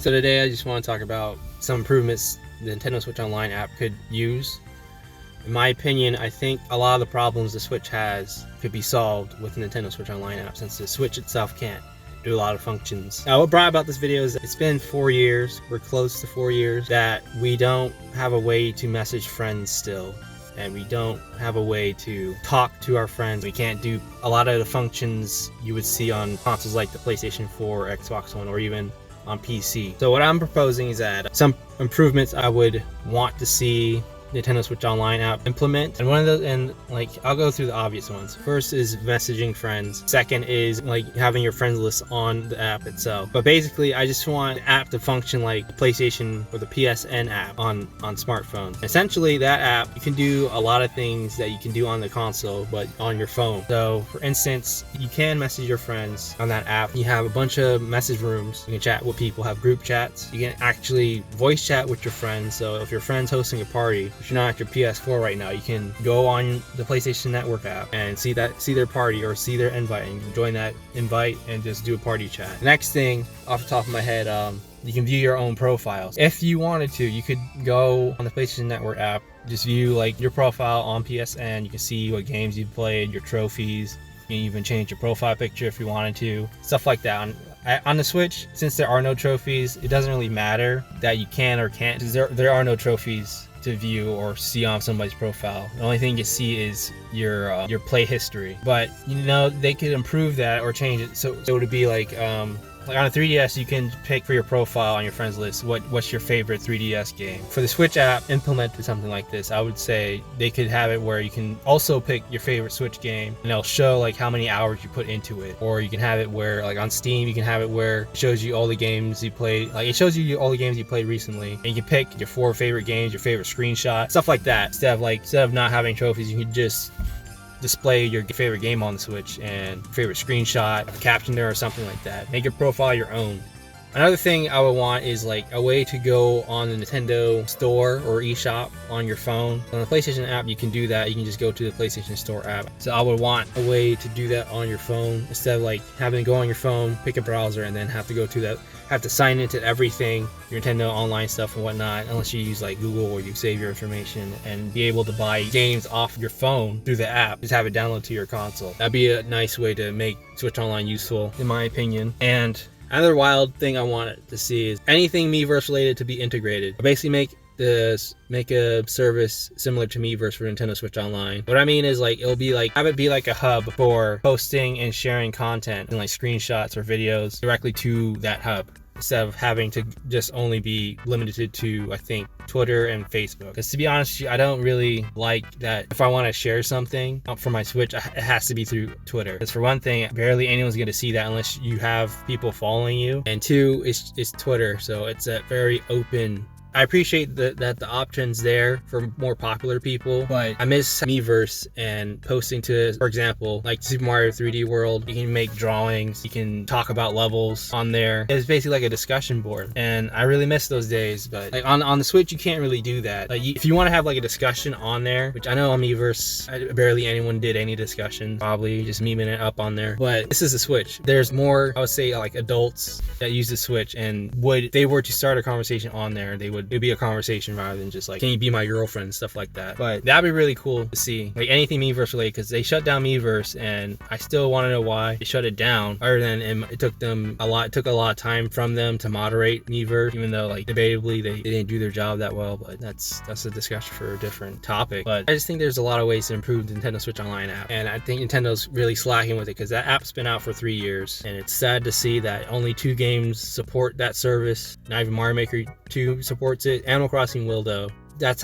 So today I just want to talk about some improvements the Nintendo Switch Online app could use. In my opinion, I think a lot of the problems the Switch has could be solved with the Nintendo Switch Online app, since the Switch itself can't do a lot of functions. Now, what brought about this video is that it's been 4 years, we're close to 4 years, that we don't have a way to message friends still. And we don't have a way to talk to our friends. We can't do a lot of the functions you would see on consoles like the PlayStation 4, Xbox One, or even on PC. So what I'm proposing is that some improvements I would want to see Nintendo Switch Online app implement, and one of those, and like I'll go through the obvious ones. First is messaging friends. Second is like having your friends list on the app itself. But basically, I just want the app to function like the PlayStation or the PSN app on smartphones. Essentially, that app, you can do a lot of things that you can do on the console, but on your phone. So for instance, you can message your friends on that app. You have a bunch of message rooms. You can chat with people, have group chats. You can actually voice chat with your friends. So if your friend's hosting a party, if you're not at your PS4 right now, you can go on the PlayStation Network app and see their party or see their invite, and you can join that invite and just do a party chat. The next thing, off the top of my head, you can view your own profiles. If you wanted to, you could go on the PlayStation Network app, just view like your profile on PSN. You can see what games you've played, your trophies. You can even change your profile picture if you wanted to, stuff like that. On the Switch, since there are no trophies, it doesn't really matter that you can or can't, because there are no trophies to view or see on somebody's profile. The only thing you see is your play history. But you know, they could improve that or change it so it would be like on a 3DS, you can pick for your profile on your friends list what's your favorite 3DS game. For the Switch app implemented something like this, I would say they could have it where you can also pick your favorite Switch game, and it'll show like how many hours you put into it. Or you can have it where, like on Steam, you can have it where it shows you all the games you played. Like it shows you all the games you played recently, and you can pick your 4 favorite games, your favorite screenshot, stuff like that. Instead of not having trophies, you can just display your favorite game on the Switch and favorite screenshot, a caption there or something like that. Make your profile your own. Another thing I would want is like a way to go on the Nintendo Store or eShop on your phone. On the PlayStation app, you can do that. You can just go to the PlayStation Store app. So I would want a way to do that on your phone, instead of like having to go on your phone, pick a browser, and then have to go to that, have to sign into everything, your Nintendo online stuff and whatnot, unless you use like Google or you save your information, and be able to buy games off your phone through the app. Just have it download to your console. That'd be a nice way to make Switch Online useful, in my opinion. And another wild thing I wanted to see is anything Miiverse related to be integrated. Basically make a service similar to Miiverse for Nintendo Switch Online. What I mean is like it'll be like, have it be like a hub for posting and sharing content and like screenshots or videos directly to that hub, instead of having to just only be limited to, I think, Twitter and Facebook. Because to be honest, I don't really like that if I want to share something for my Switch, it has to be through Twitter. Because for one thing, barely anyone's going to see that unless you have people following you. And two, it's Twitter, so it's a very open. I appreciate that the option's there for more popular people, but I miss Miiverse and posting to, for example, like Super Mario 3D World. You can make drawings, you can talk about levels on there. It's basically like a discussion board, and I really miss those days. But like on the Switch, you can't really do that. Like if you want to have like a discussion on there, which I know on Miiverse, barely anyone did any discussion, probably just memeing it up on there. But this is a Switch. There's more, I would say, like adults that use the Switch, and if they were to start a conversation on there, it'd be a conversation rather than just like, can you be my girlfriend, stuff like that. But that'd be really cool to see, like anything Miiverse related, because they shut down Miiverse, and I still want to know why they shut it down, other than it took a lot of time from them to moderate Miiverse, even though like debatably they didn't do their job that well. But that's a discussion for a different topic. But I just think there's a lot of ways to improve the Nintendo Switch Online app, and I think Nintendo's really slacking with it, because that app's been out for 3 years, and it's sad to see that only 2 games support that service. Not even Mario Maker 2 supports it. Animal Crossing will though. That's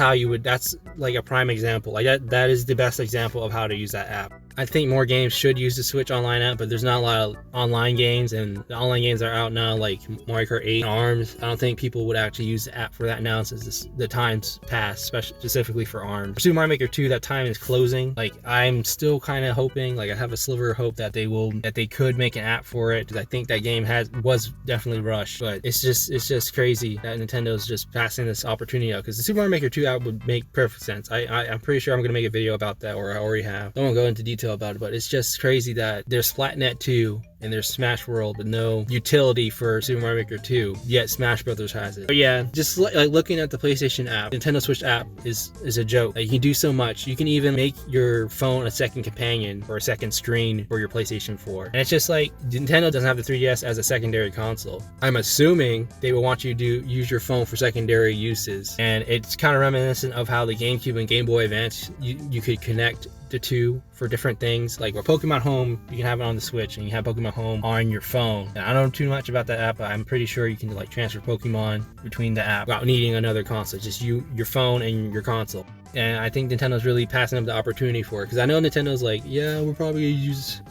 like a prime example. Like that is the best example of how to use that app. I think more games should use the Switch Online app, but there's not a lot of online games, and the online games that are out now, like Mario Kart 8 and ARMS, I don't think people would actually use the app for that now, since the time's passed, specifically for ARMS. For Super Mario Maker 2, that time is closing. Like I'm still kind of hoping, like I have a sliver of hope that they could make an app for it, because I think that game was definitely rushed. But it's just crazy that Nintendo's just passing this opportunity out, because the Super Mario Maker 2 app would make perfect sense. I'm pretty sure I'm gonna make a video about that, or I already have. I won't go into detail about it, but it's just crazy that there's Splatnet 2 in their Smash World, but no utility for Super Mario Maker 2, yet Smash Brothers has it. But yeah, just like looking at the PlayStation app, Nintendo Switch app is a joke. Like, you can do so much. You can even make your phone a second companion or a second screen for your PlayStation 4. And it's just like, Nintendo doesn't have the 3DS as a secondary console. I'm assuming they will want you to use your phone for secondary uses. And it's kind of reminiscent of how the GameCube and Game Boy Advance, you could connect the two for different things. Like where Pokemon Home, you can have it on the Switch, and you have Pokemon Home on your phone. And I don't know too much about that app, but I'm pretty sure you can like transfer Pokemon between the app without needing another console. Just your phone and your console. And I think Nintendo's really passing up the opportunity for it, because I know Nintendo's like, yeah, we're probably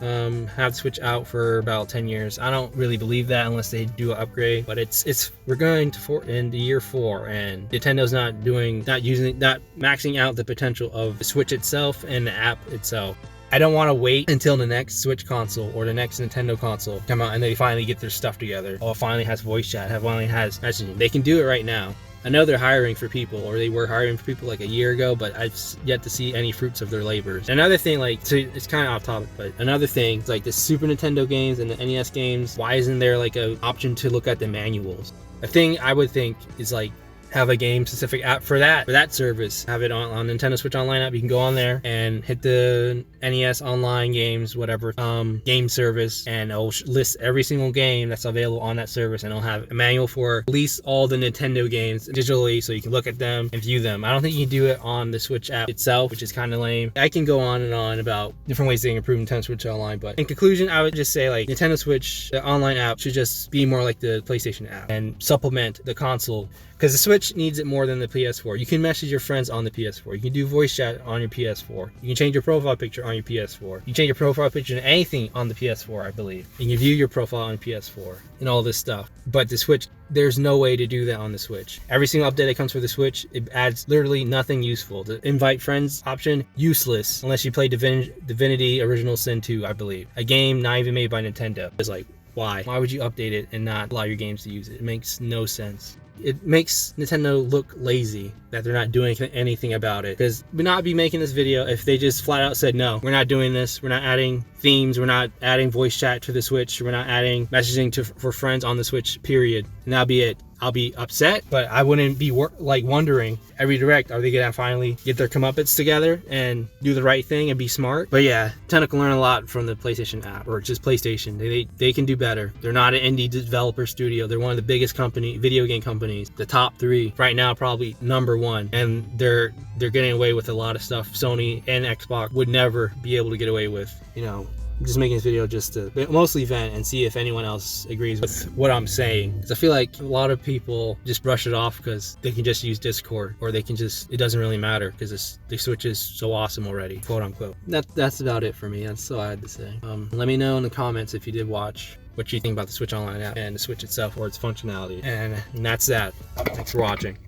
gonna have the Switch out for about 10 years. I don't really believe that unless they do an upgrade. But we're going into year 4, and Nintendo's not maxing out the potential of the Switch itself and the app itself. I don't want to wait until the next Switch console or the next Nintendo console come out and they finally get their stuff together. Oh, it finally has voice chat, it finally has messaging. They can do it right now. I know they're hiring for people, or they were hiring for people like a year ago, but I've yet to see any fruits of their labors. Another thing, like, so it's kind of off topic, but another thing, like the Super Nintendo games and the NES games, why isn't there like an option to look at the manuals? A thing I would think is like, have a game specific app for that service. Have it on Nintendo Switch Online app. You can go on there and hit the NES online games, whatever game service, and it'll list every single game that's available on that service, and it'll have a manual for at least all the Nintendo games digitally, so you can look at them and view them. I don't think you can do it on the Switch app itself, which is kind of lame. I can go on and on about different ways they can improve Nintendo Switch Online, but in conclusion, I would just say like Nintendo Switch, the online app, should just be more like the PlayStation app and supplement the console. Because the Switch needs it more than the PS4. You can message your friends on the PS4. You can do voice chat on your PS4. You can change your profile picture on your PS4. You can change your profile picture to anything on the PS4, I believe. You can view your profile on PS4 and all this stuff. But the Switch, there's no way to do that on the Switch. Every single update that comes for the Switch, it adds literally nothing useful. The invite friends option, useless, unless you play Divinity Original Sin 2, I believe. A game not even made by Nintendo. It's like, why? Why would you update it and not allow your games to use it? It makes no sense. It makes Nintendo look lazy that they're not doing anything about it, because we'd not be making this video if they just flat out said, no, we're not doing this, we're not adding themes, we're not adding voice chat to the Switch, we're not adding messaging for friends on the Switch, period, and that'll be it. I'll be upset, but I wouldn't be wondering every direct, are they gonna finally get their comeuppance together and do the right thing and be smart? But yeah, Nintendo can learn a lot from the PlayStation app, or just PlayStation. They can do better. They're not an indie developer studio. They're one of the biggest video game companies, the top 3 right now, probably number 1, and they're getting away with a lot of stuff Sony and Xbox would never be able to get away with. You know, I'm just making this video just to mostly vent and see if anyone else agrees with what I'm saying. Because I feel like a lot of people just brush it off because they can just use Discord, or they can just, it doesn't really matter because the Switch is so awesome already, quote unquote. That's about it for me. That's all I had to say. Let me know in the comments if you did watch, what you think about the Switch Online app and the Switch itself or its functionality. And that's that. Thanks for watching.